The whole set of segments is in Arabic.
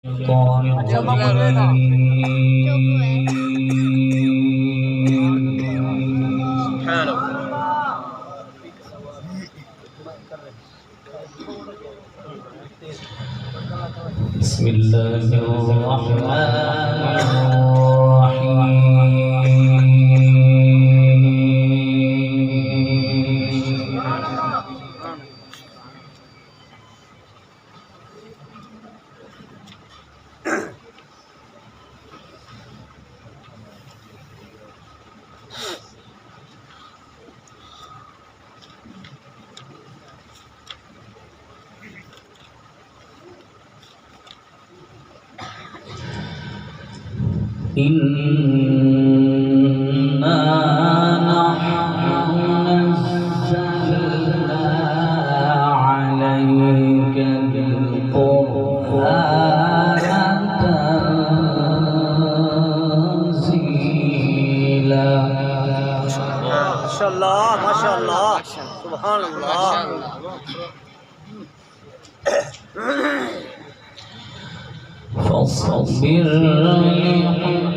الشيطان بسم الله الرحمن إنا نحن نزلنا عليك القرآن تنزيلا. ما شاء الله ما شاء الله سبحان الله. فاصبر لحكم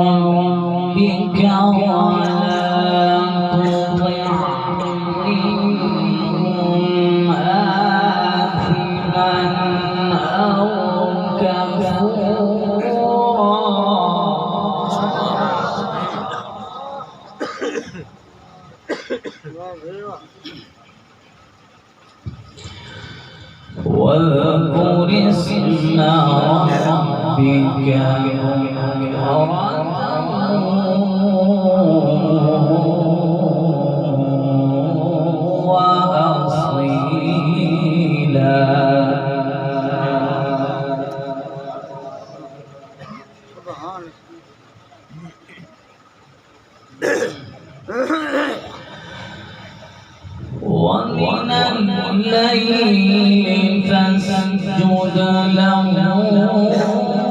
ربك ولا تطع منهم آثما أو كفورا. واذكر اسم ربك وأصيلا. ومن الليل فاسجد له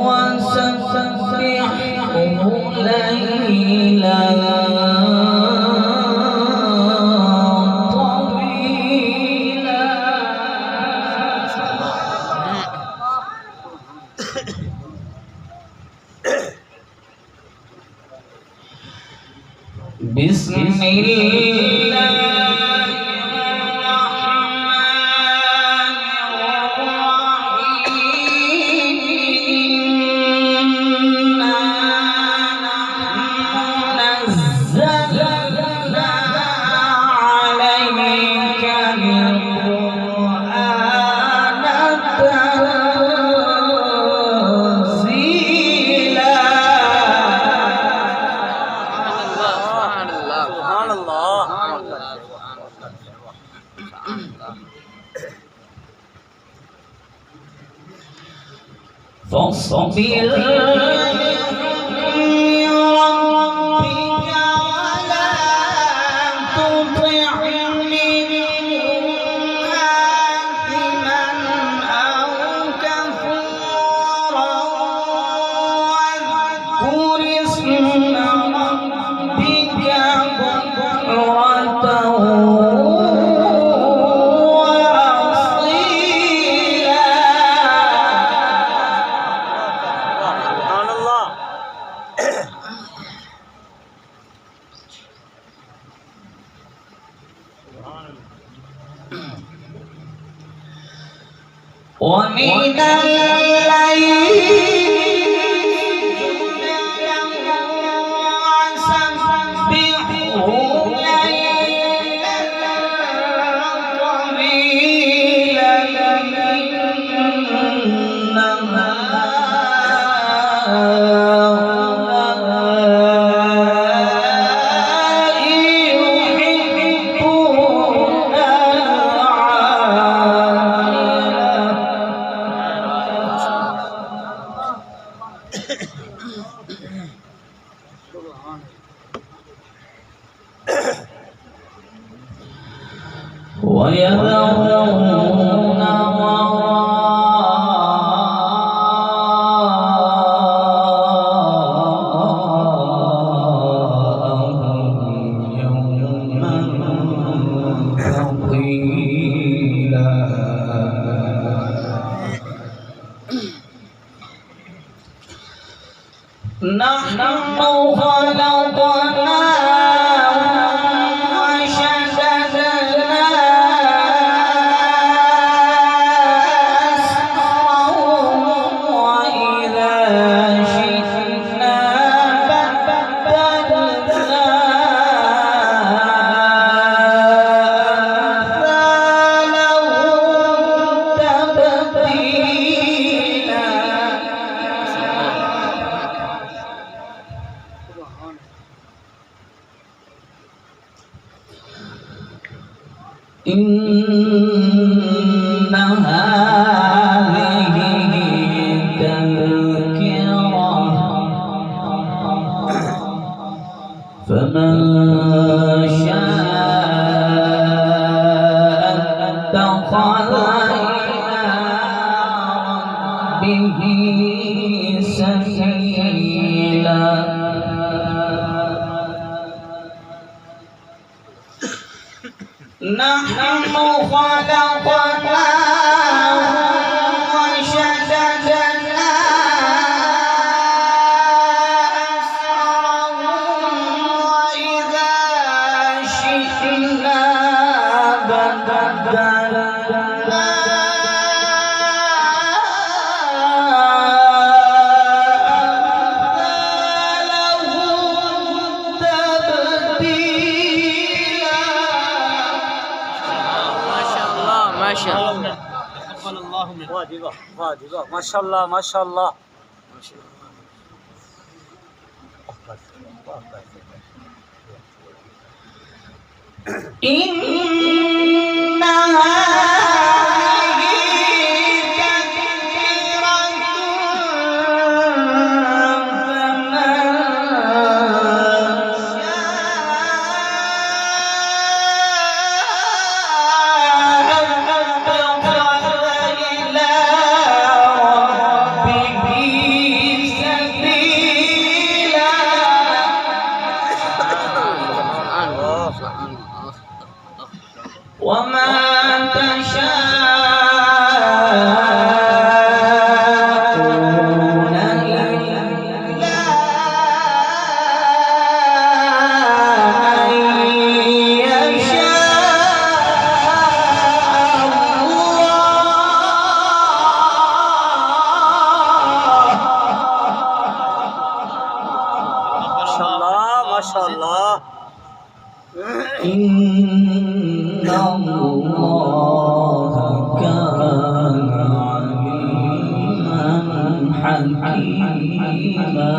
وسبحه ليلا طويلا. بسم الله فاصبر لحكم ربك ولا تطع منهم آثما أو كفورا. واذكر اسم ربك بكرة ومن الليل وسبحه ليلا طويلا. ويذرون وراءهم يوما ثقيلا. نحن خلقناهم وشددنا أسرهم وإذا شئنا بدلنا أمثالهم تبديلا إن هذه تذكرة فمن شاء اتخذ إلى ربه سبيلا نحن خلقناهم وشددنا أسرهم وإذا شئنا بدلنا أمثالهم تبديلا ما شاء الله تقبل الله منك واجبة ما شاء الله ما شاء الله إن هذه تذكرة وما تشاءون إلا أن يشاء الله ما شاء الله إن الله كان عليما حكيما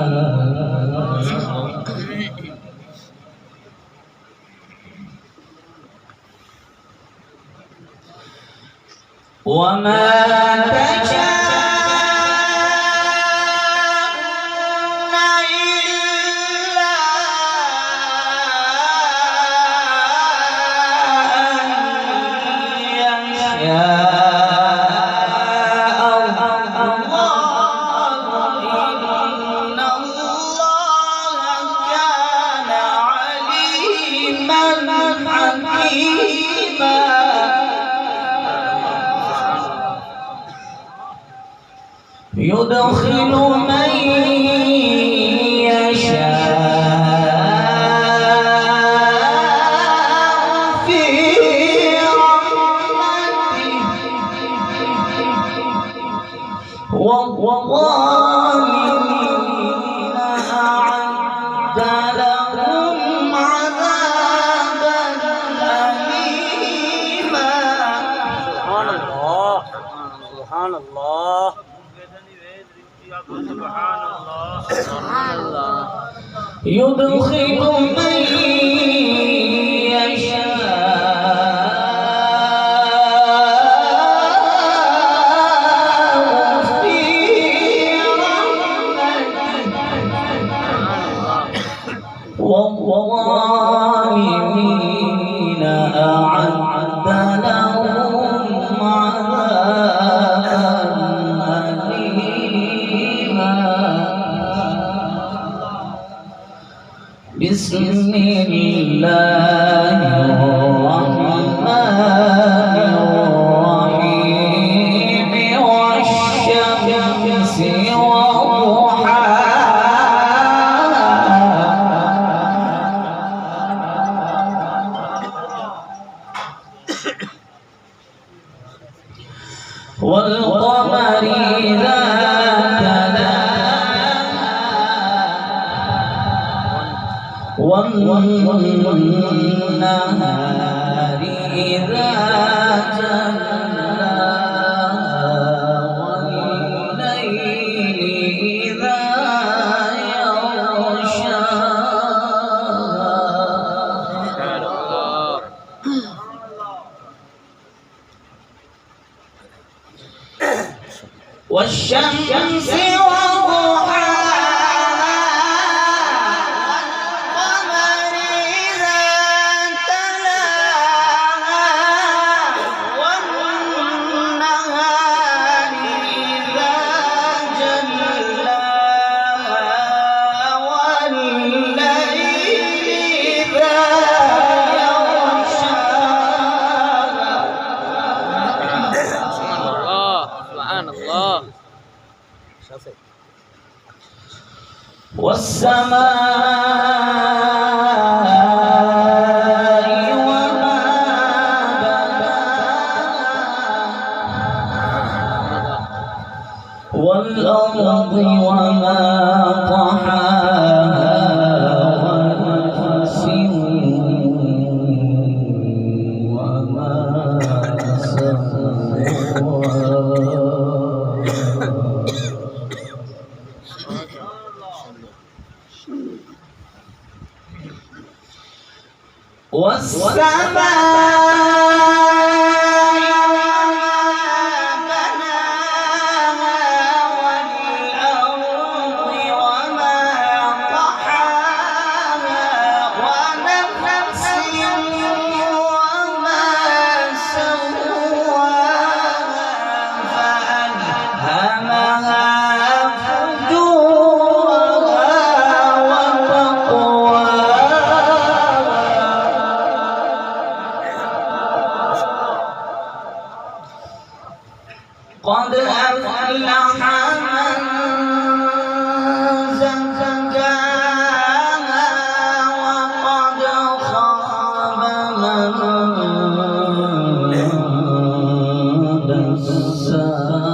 وما تشاءون إلا أن يشاء الله إن الله كان عليما حكيما يدخل من يشاء في رحمته والظالمين أعد لهم عذابا أليما سبحان الله سبحان الله سبحان الله يدخل من يشاء في رحمته والظالمين أعد لهم عذابا أليما بسم الله الرحمن الرحيم والشمس وضحاها والنهار إذا جلاها والليل إذا يغشاها والشمس والسماء وما بناها والأرض وما طحاها ونفس وما والسماء بناها والأرض وما طحاها ونفس وما سواها فألهمها قد أفلح من زكاها وقد خاب من دساها.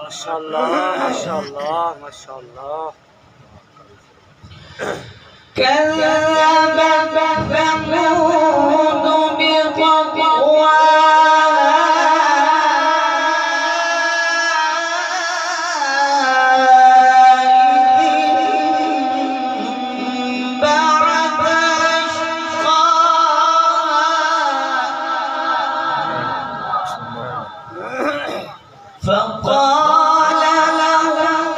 ما شاء الله ما شاء الله ما شاء الله. كذبت ثمود بطغواها إذ انبعث أشقاها فقال لهم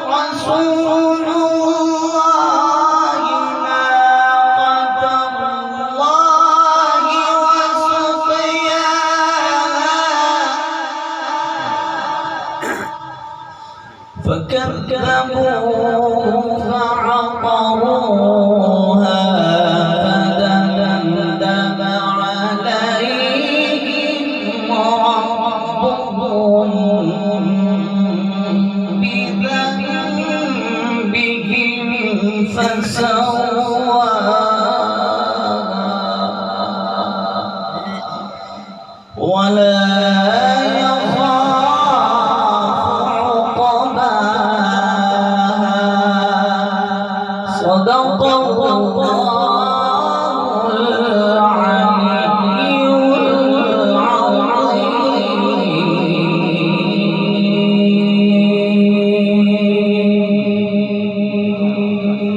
رسول الله ناقة الله وسقياها فكذبوه فعقروها فدمدم عليهم ربهم بذنبهم فسواها ولا يخاف عقباها. صدق الله